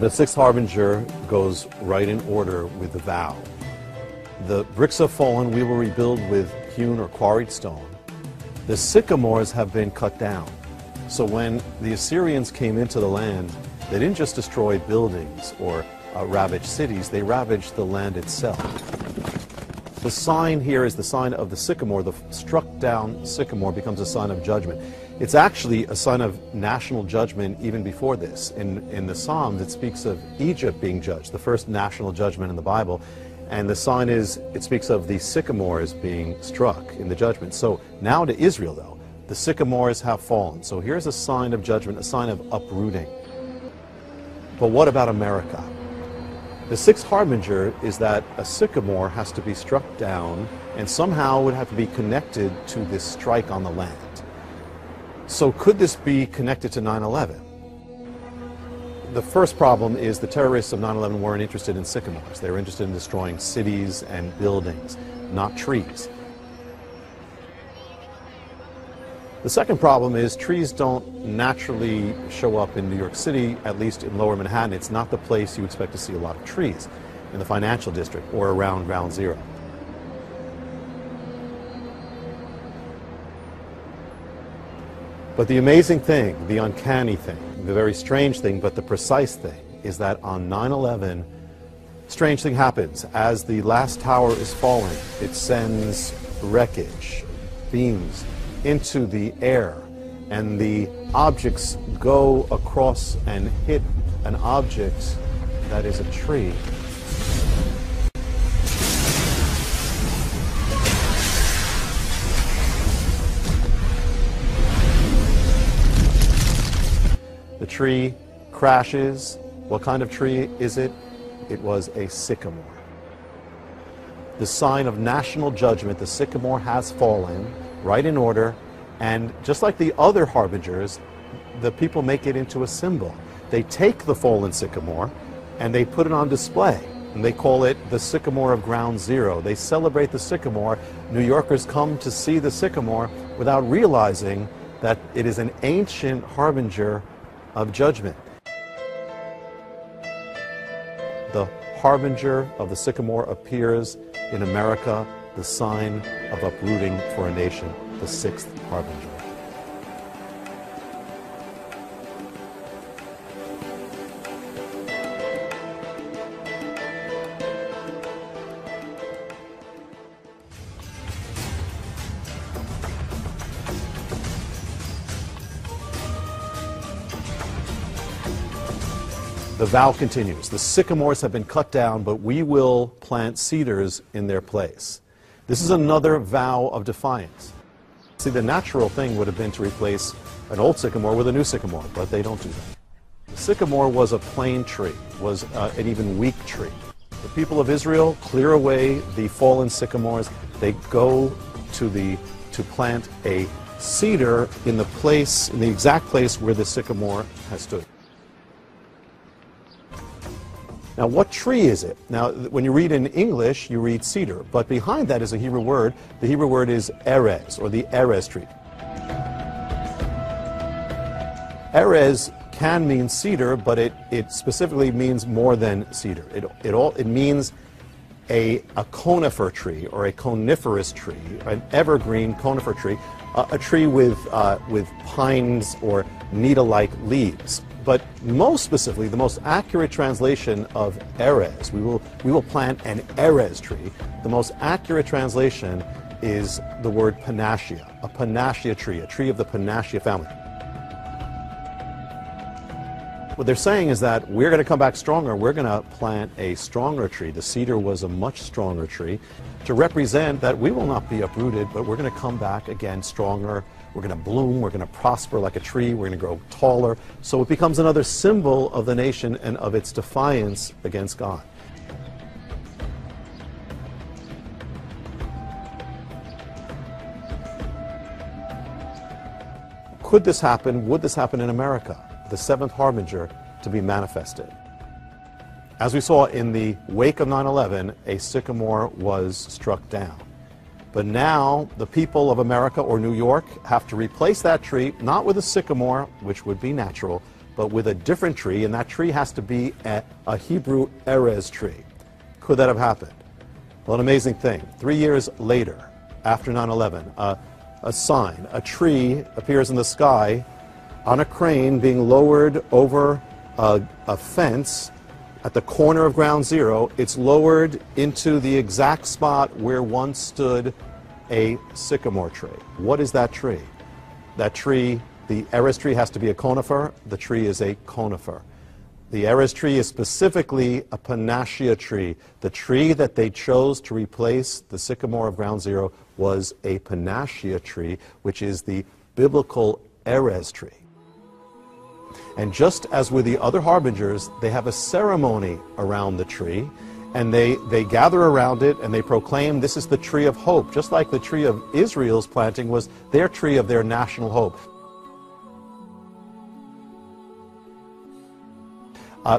The sixth harbinger goes right in order with the vow. The bricks have fallen, we will rebuild with hewn or quarried stone. The sycamores have been cut down. So when the Assyrians came into the land, they didn't just destroy buildings or ravage cities, they ravaged the land itself. The sign here is the sign of the sycamore. The struck down sycamore becomes a sign of judgment. It's actually a sign of national judgment even before this. In the Psalms, it speaks of Egypt being judged, the first national judgment in the Bible. And the sign is, it speaks of the sycamores being struck in the judgment. So now to Israel, though, the sycamores have fallen. So here's a sign of judgment, a sign of uprooting. But what about America? The sixth harbinger is that a sycamore has to be struck down and somehow would have to be connected to this strike on the land. So could this be connected to 9/11? The first problem is the terrorists of 9/11 weren't interested in sycamores. They were interested in destroying cities and buildings, not trees. The second problem is trees don't naturally show up in New York City, at least in Lower Manhattan. It's not the place you expect to see a lot of trees, in the financial district or around Ground Zero. But the amazing thing, the uncanny thing, the very strange thing, but the precise thing, is that on 9/11, strange thing happens. As the last tower is falling, it sends wreckage, beams, into the air, and the objects go across and hit an object that is a tree. The tree crashes. What kind of tree is it? It was a sycamore. The sign of national judgment, the sycamore has fallen, right in order, and just like the other harbingers, the people make it into a symbol. They take the fallen sycamore and they put it on display, and they call it the sycamore of Ground Zero. They celebrate the sycamore. New Yorkers come to see the sycamore without realizing that it is an ancient harbinger of judgment. The harbinger of the sycamore appears in America, the sign of uprooting for a nation, the sixth harbinger. The vow continues. The sycamores have been cut down, but we will plant cedars in their place. This is another vow of defiance. See, the natural thing would have been to replace an old sycamore with a new sycamore, but they don't do that. The sycamore was a plain tree, was an even weak tree. The people of Israel clear away the fallen sycamores. They go to plant a cedar in the place, in the exact place where the sycamore has stood. Now, what tree is it? Now, when you read in English, you read cedar, but behind that is a Hebrew word. The Hebrew word is erez, or the erez tree. Erez can mean cedar, but it specifically means more than cedar. It means a conifer tree, or a coniferous tree, an evergreen conifer tree, a tree with pines or needle-like leaves. But most specifically, the most accurate translation of erez, we will plant an erez tree. The most accurate translation is the word panacea, a panacea tree, a tree of the Panacea family. What they're saying is that we're going to come back stronger. We're going to plant a stronger tree. The cedar was a much stronger tree to represent that we will not be uprooted, but we're going to come back again stronger. We're going to bloom. We're going to prosper like a tree. We're going to grow taller. So it becomes another symbol of the nation and of its defiance against God. Could this happen? Would this happen in America? The seventh harbinger to be manifested. As we saw in the wake of 9/11, a sycamore was struck down. But now the people of America or New York have to replace that tree, not with a sycamore, which would be natural, but with a different tree, and that tree has to be a Hebrew Erez tree. Could that have happened? Well, an amazing thing. 3 years later, after 9/11, a sign, a tree appears in the sky on a crane being lowered over a fence at the corner of Ground Zero. It's lowered into the exact spot where once stood a sycamore tree. What is that tree? That tree, the Erez tree, has to be a conifer. The tree is a conifer. The Erez tree is specifically a Panacea tree. The tree that they chose to replace the sycamore of Ground Zero was a Panacea tree, which is the biblical Erez tree. And just as with the other harbingers, they have a ceremony around the tree, and they gather around it and they proclaim this is the tree of hope, just like the tree of Israel's planting was their tree of their national hope.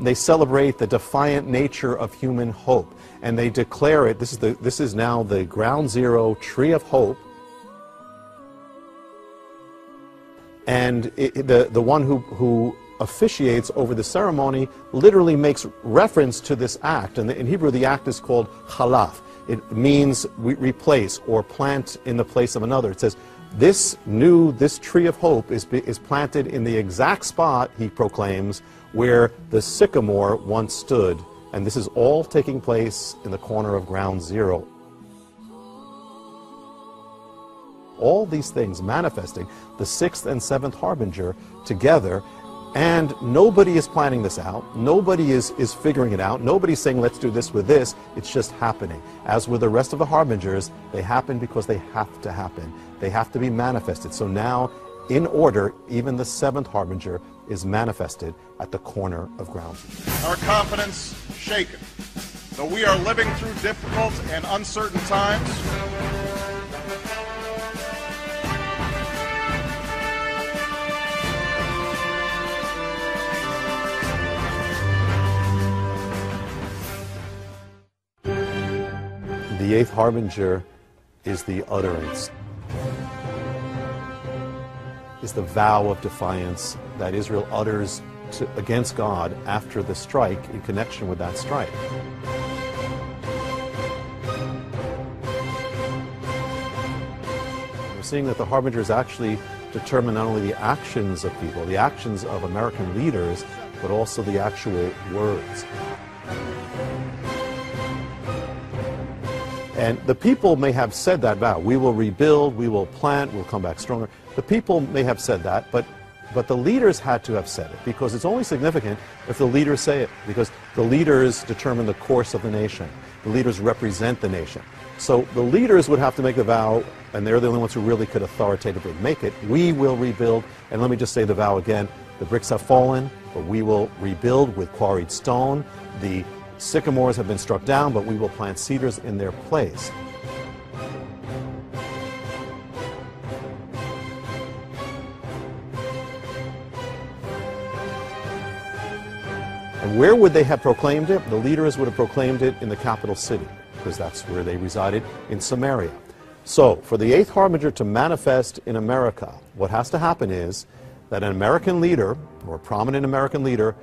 They celebrate the defiant nature of human hope, and they declare it, this is now the Ground Zero tree of hope. And the one who officiates over the ceremony literally makes reference to this act. And in Hebrew, the act is called chalaf. It means replace or plant in the place of another. It says, this tree of hope is planted in the exact spot, he proclaims, where the sycamore once stood. And this is all taking place in the corner of Ground Zero. All these things manifesting the sixth and seventh harbinger together, and nobody is planning this out. Nobody is figuring it out. Nobody's saying, let's do this with this. It's just happening. As with the rest of the harbingers, they happen because they have to happen. They have to be manifested. So now, in order, even the seventh harbinger is manifested at the corner of Ground Zero. Our confidence shaken. Though we are living through difficult and uncertain times, the eighth harbinger is the utterance, is the vow of defiance that Israel utters against God after the strike, in connection with that strike. We're seeing that the harbingers actually determine not only the actions of people, the actions of American leaders, but also the actual words. And the people may have said that vow. We will rebuild, we will plant, we'll come back stronger. The people may have said that, but the leaders had to have said it, because it's only significant if the leaders say it, because the leaders determine the course of the nation. The leaders represent the nation. So the leaders would have to make the vow, and they're the only ones who really could authoritatively make it. We will rebuild, and let me just say the vow again. The bricks have fallen, but we will rebuild with quarried stone. The sycamores have been struck down, but we will plant cedars in their place. And where would they have proclaimed it? The leaders would have proclaimed it in the capital city, because that's where they resided, in Samaria. So, for the eighth harbinger to manifest in America, what has to happen is that an American leader, or a prominent American leader,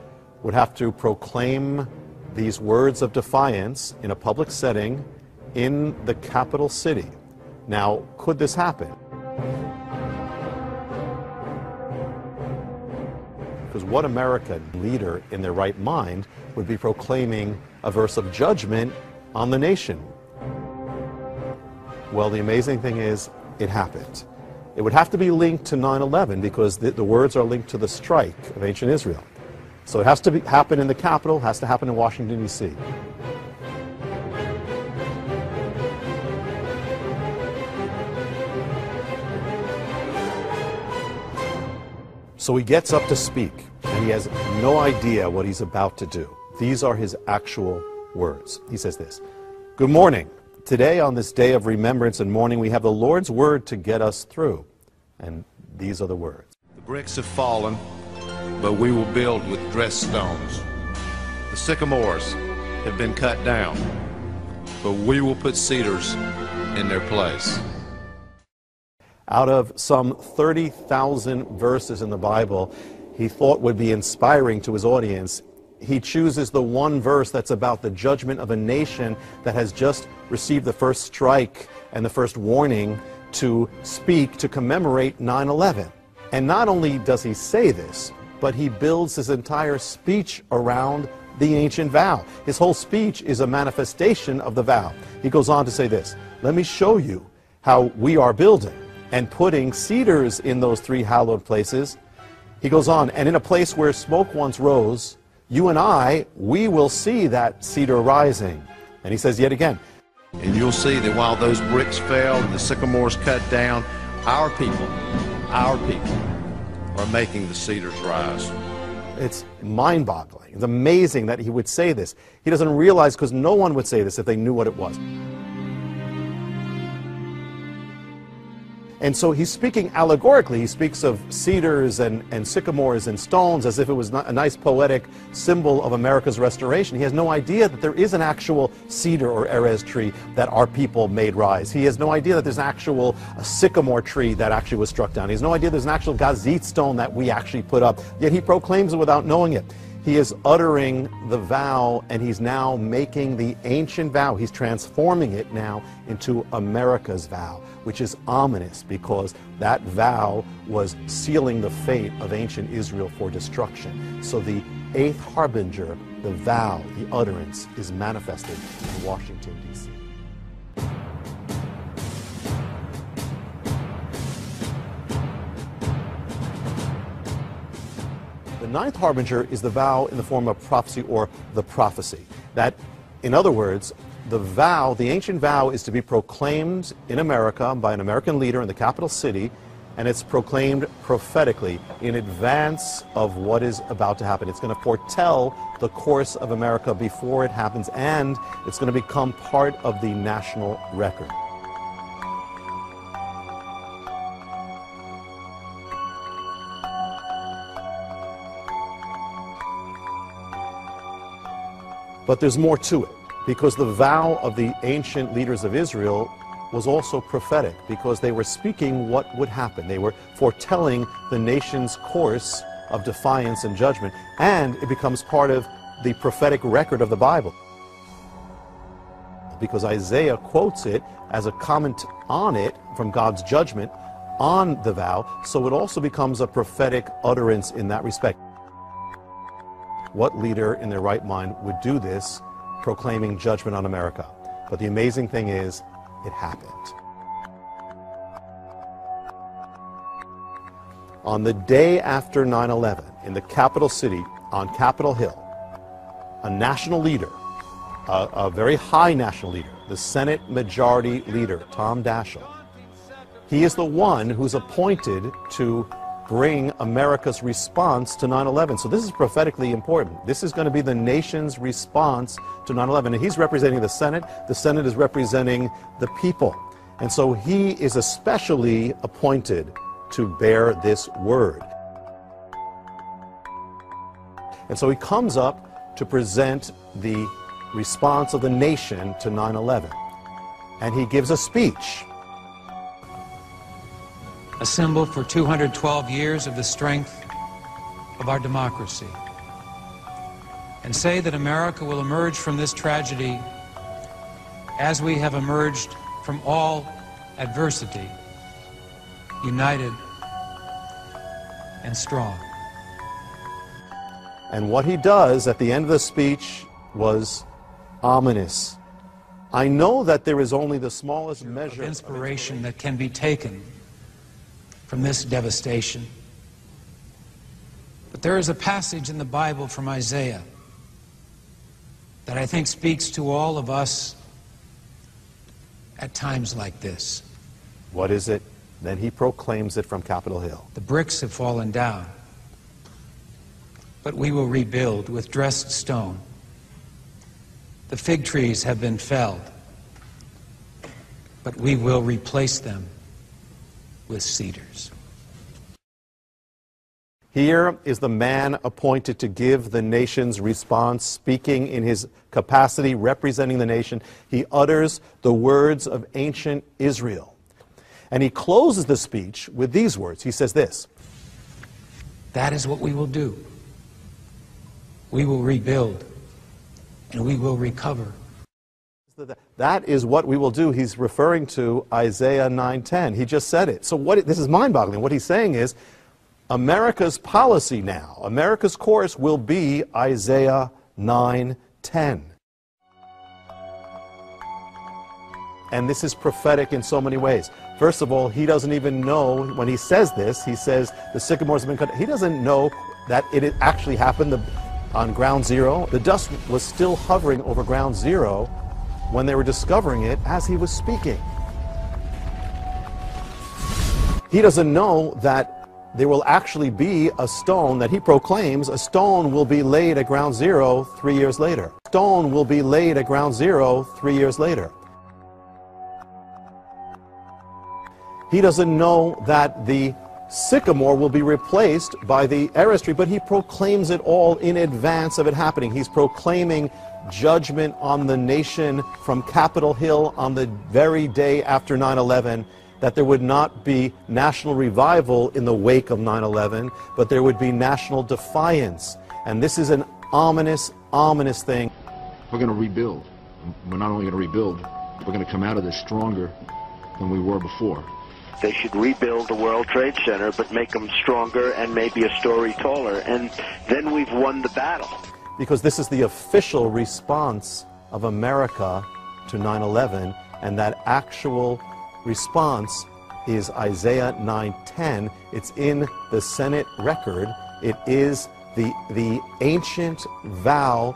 would have to proclaim these words of defiance in a public setting in the capital city. Now, could this happen? Because what American leader in their right mind would be proclaiming a verse of judgment on the nation? Well, the amazing thing is, it happened. It would have to be linked to 9/11, because the words are linked to the strike of ancient Israel. So it has to happen in the capital, has to happen in Washington, D.C. So he gets up to speak, and he has no idea what he's about to do. These are his actual words. He says this: "Good morning. Today, on this day of remembrance and mourning, we have the Lord's word to get us through." And these are the words. the bricks have fallen, but we will build with dressed stones. The sycamores have been cut down, but we will put cedars in their place. Out of some 30,000 verses in the Bible, he thought would be inspiring to his audience, he chooses the one verse that's about the judgment of a nation that has just received the first strike and the first warning to speak to commemorate 9/11. And not only does he say this, but he builds his entire speech around the ancient vow. His whole speech is a manifestation of the vow. He goes on to say this, "Let me show you how we are building and putting cedars in those three hallowed places." He goes on, "And in a place where smoke once rose, you and I, we will see that cedar rising." And he says yet again, And you'll see that while those bricks fell and the sycamores cut down, our people are making the cedars rise. It's mind-boggling. It's amazing that he would say this. He doesn't realize, because no one would say this if they knew what it was. And so he's speaking allegorically. He speaks of cedars and sycamores and stones as if it was a nice poetic symbol of America's restoration. He has no idea that there is an actual cedar or Erez tree that our people made rise. He has no idea that there's an actual sycamore tree that actually was struck down. He has no idea there's an actual gazit stone that we actually put up. Yet he proclaims it without knowing it. He is uttering the vow, and he's now making the ancient vow. He's transforming it now into America's vow, which is ominous because that vow was sealing the fate of ancient Israel for destruction. So the eighth harbinger, the vow, the utterance, is manifested in Washington, D.C. The ninth harbinger is the vow in the form of prophecy or the prophecy. That, in other words, the vow, the ancient vow, is to be proclaimed in America by an American leader in the capital city, and it's proclaimed prophetically in advance of what is about to happen. It's going to foretell the course of America before it happens, and it's going to become part of the national record. But there's more to it, because the vow of the ancient leaders of Israel was also prophetic, because they were speaking what would happen. They were foretelling the nation's course of defiance and judgment, and it becomes part of the prophetic record of the Bible, because Isaiah quotes it as a comment on it from God's judgment on the vow, so it also becomes a prophetic utterance in that respect. What leader in their right mind would do this, proclaiming judgment on America? But the amazing thing is, it happened. On the day after 9/11, in the capital city, on Capitol Hill, a national leader, a very high national leader, the Senate Majority Leader, Tom Daschle, he is the one who's appointed to bring America's response to 9/11. So this is prophetically important. This is going to be the nation's response to 9/11. And he's representing the Senate. The Senate is representing the people. And so he is especially appointed to bear this word. And so he comes up to present the response of the nation to 9/11. And he gives a speech. A symbol for 212 years of the strength of our democracy, and say that America will emerge from this tragedy as we have emerged from all adversity, united and strong. And what he does at the end of the speech was ominous. I know that there is only the smallest measure of inspiration that can be taken from this devastation. But there is a passage in the Bible from Isaiah that I think speaks to all of us at times like this. What is it? Then he proclaims it from Capitol Hill. The bricks have fallen down, but we will rebuild with dressed stone. The fig trees have been felled, but we will replace them with cedars. Here is the man appointed to give the nation's response, speaking in his capacity, representing the nation. He utters the words of ancient Israel. And he closes the speech with these words. He says this, That is what we will do. We will rebuild, and we will recover. That is what we will do. He's referring to Isaiah 9:10. He just said it. So this is mind-boggling. What he's saying is America's policy now, America's course will be Isaiah 9:10. And this is prophetic in so many ways. First of all, he doesn't even know, when he says this, he says the sycamores have been cut. He doesn't know that it actually happened on ground zero. The dust was still hovering over ground zero when they were discovering it as he was speaking. He doesn't know that there will actually be a stone that he proclaims, a stone will be laid at ground zero 3 years later. Stone will be laid at ground zero 3 years later. He doesn't know that the sycamore will be replaced by the Erez tree, but he proclaims it all in advance of it happening. He's proclaiming judgment on the nation from Capitol Hill on the very day after 9/11, that there would not be national revival in the wake of 9/11, but there would be national defiance. And this is an ominous, ominous thing. We're going to rebuild. We're not only going to rebuild, we're going to come out of this stronger than we were before. They should rebuild the World Trade Center, but make them stronger and maybe a story taller, and then we've won the battle. Because this is the official response of America to 9/11, and that actual response is Isaiah 9:10. It's in the Senate record. It is the ancient vow.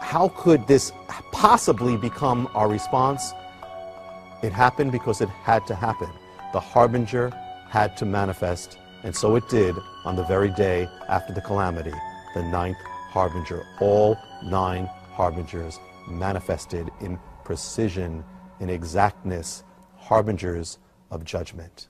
How could this possibly become our response? It happened because it had to happen. The harbinger had to manifest, and so it did on the very day after the calamity, the 9th harbinger. All 9 harbingers manifested in precision, in exactness, harbingers of judgment.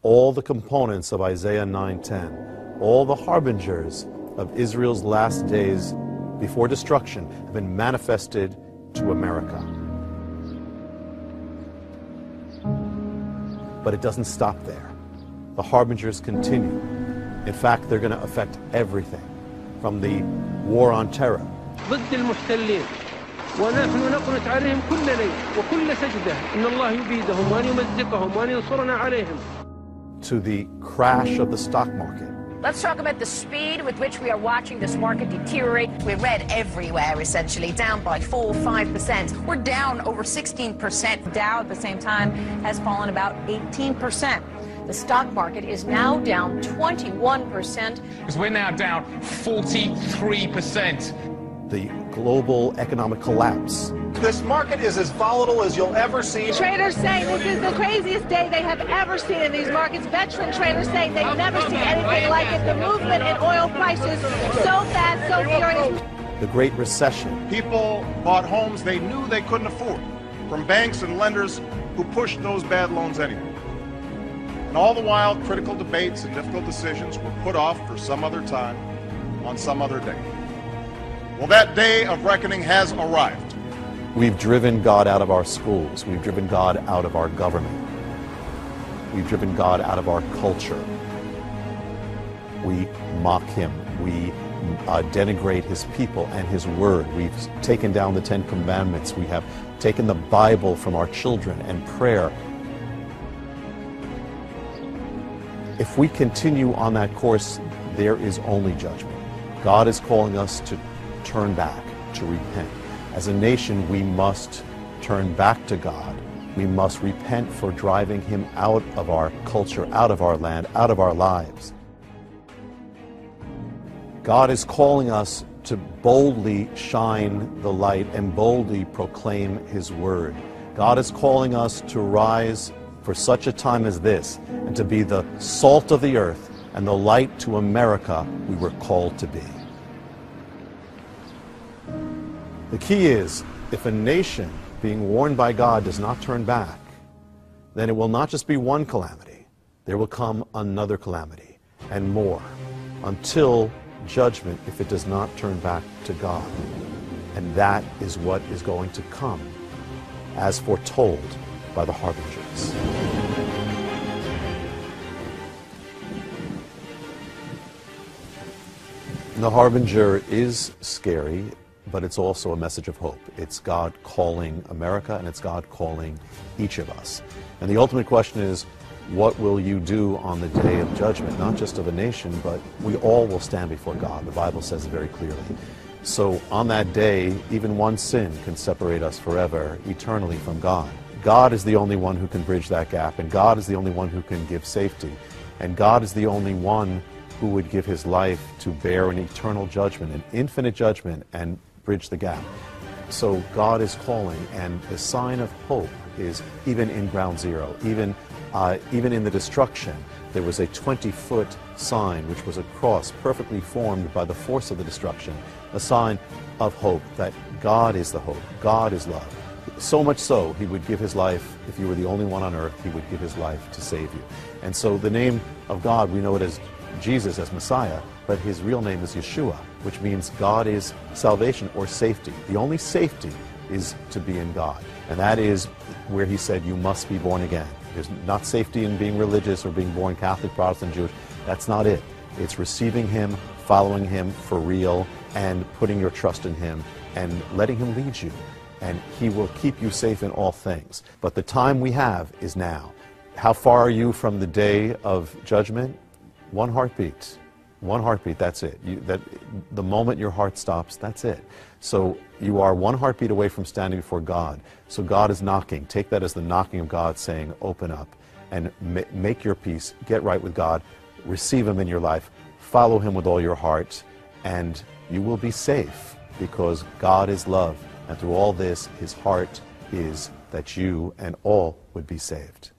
All the components of Isaiah 9:10, all the harbingers of Israel's last days before destruction have been manifested to America. But it doesn't stop there. The harbingers continue. In fact, they're going to affect everything, from the war on terror. ضد المحتلين ونحن نقنت عليهم كل ليل وكل سجدة إن الله يبيدهم وأن يمزقهم وأن ينصرنا عليهم. To the crash of the stock market. Let's talk about the speed with which we are watching this market deteriorate. We're red everywhere, essentially, down by 4 or 5%. We're down over 16%. Dow at the same time has fallen about 18%. The stock market is now down 21%. Because we're now down 43%. The global economic collapse. This market is as volatile as you'll ever see. Traders say this is the craziest day they have ever seen in these markets. Veteran traders say they've never seen anything like it. The movement in oil prices so fast, so furious. The Great Recession. People bought homes they knew they couldn't afford from banks and lenders who pushed those bad loans anyway. And all the while, critical debates and difficult decisions were put off for some other time on some other day. Well, that day of reckoning has arrived. We've driven God out of our schools. We've driven God out of our government. We've driven God out of our culture. We mock him. We denigrate his people and his word. We've taken down the 10 Commandments. We have taken the Bible from our children and prayer. If we continue on that course, there is only judgment. God is calling us to turn back, to repent. As a nation, we must turn back to God. We must repent for driving him out of our culture, out of our land, out of our lives. God is calling us to boldly shine the light and boldly proclaim his word. God is calling us to rise for such a time as this and to be the salt of the earth and the light to America we were called to be. The key is, if a nation being warned by God does not turn back, then it will not just be one calamity. There will come another calamity and more until judgment if it does not turn back to God. And that is what is going to come as foretold by the harbingers. The Harbinger is scary, but it's also a message of hope. It's God calling America, and it's God calling each of us. And the ultimate question is, what will you do on the day of judgment, not just of a nation, but we all will stand before God. The Bible says it very clearly. So on that day, even one sin can separate us forever, eternally from God. God is the only one who can bridge that gap, and God is the only one who can give safety. And God is the only one who would give his life to bear an eternal judgment, an infinite judgment, and bridge the gap. So God is calling, and the sign of hope is even in Ground Zero, even in the destruction, there was a 20-foot sign, which was a cross perfectly formed by the force of the destruction, a sign of hope, that God is the hope, God is love. So much so, he would give his life, if you were the only one on earth, he would give his life to save you. And so the name of God, we know it as Jesus, as Messiah, but his real name is Yeshua, which means God is salvation or safety. The only safety is to be in God. And that is where he said, you must be born again. There's not safety in being religious or being born Catholic, Protestant, Jewish. That's not it. It's receiving him, following him for real, and putting your trust in him and letting him lead you. And he will keep you safe in all things. But the time we have is now. How far are you from the day of judgment? One heartbeat. One heartbeat, that's it. The moment your heart stops, that's it. So you are one heartbeat away from standing before God. So God is knocking. Take that as the knocking of God saying, open up and make your peace, get right with God, receive him in your life, follow him with all your heart, and you will be safe because God is love. And through all this, his heart is that you and all would be saved.